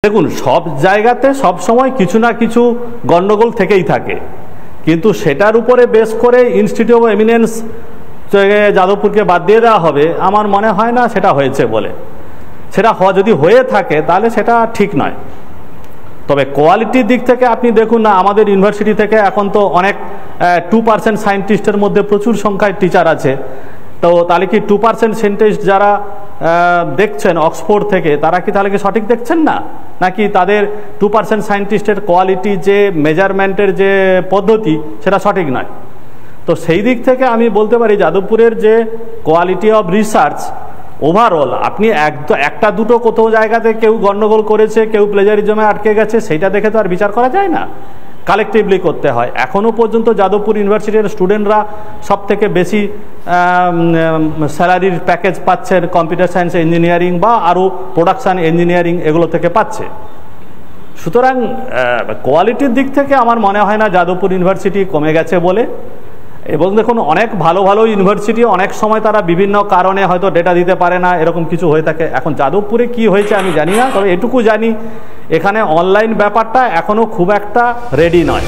দেখুন, সব জায়গাতে সব সময় কিছু না কিছু গন্ডগোল থেকেই থাকে, কিন্তু সেটার উপরে বেস করে ইনস্টিটিউট অফ এমিনেন্স যাদবপুরকে বাদ দিয়ে দেওয়া হবে আমার মনে হয় না সেটা হয়েছে বলে। সেটা যদি হয়ে থাকে তাহলে সেটা ঠিক নয়। তবে কোয়ালিটির দিক থেকে আপনি দেখুন না, আমাদের ইউনিভার্সিটি থেকে এখন তো অনেক 2% সায়েন্টিস্টের মধ্যে প্রচুর সংখ্যায় টিচার আছে। তো তাহলে কি 2% সায়েন্টিস্ট যারা দেখছেন অক্সফোর্ড থেকে, তারা কি তাহলে কি সঠিক দেখছেন না, নাকি তাদের 2% সায়েন্টিস্টের কোয়ালিটি যে মেজারমেন্টের যে পদ্ধতি সেটা সঠিক নয়? তো সেই দিক থেকে আমি বলতে পারি যাদবপুরের যে কোয়ালিটি অফ রিসার্চ ওভারঅল, আপনি একটা দুটো কোথাও জায়গাতে কেউ গন্ডগোল করেছে, কেউ প্লেজারিজমে আটকে গেছে, সেইটা দেখে তো আর বিচার করা যায় না, কালেকটিভলি করতে হয়। এখনও পর্যন্ত যাদবপুর ইউনিভার্সিটির স্টুডেন্টরা সব থেকে বেশি স্যালারির প্যাকেজ পাচ্ছেন কম্পিউটার সায়েন্স ইঞ্জিনিয়ারিং বা আরও প্রোডাকশান ইঞ্জিনিয়ারিং এগুলো থেকে পাচ্ছে। সুতরাং কোয়ালিটির দিক থেকে আমার মনে হয় না যাদবপুর ইউনিভার্সিটি কমে গেছে বলে। এবং দেখুন, অনেক ভালো ভালো ইউনিভার্সিটি অনেক সময় তারা বিভিন্ন কারণে হয়তো ডেটা দিতে পারে না, এরকম কিছু হয়ে থাকে। এখন যাদবপুরে কি হয়েছে আমি জানি না, তবে এটুকু জানি এখানে অনলাইন ব্যাপারটা এখনও খুব একটা রেডি নয়।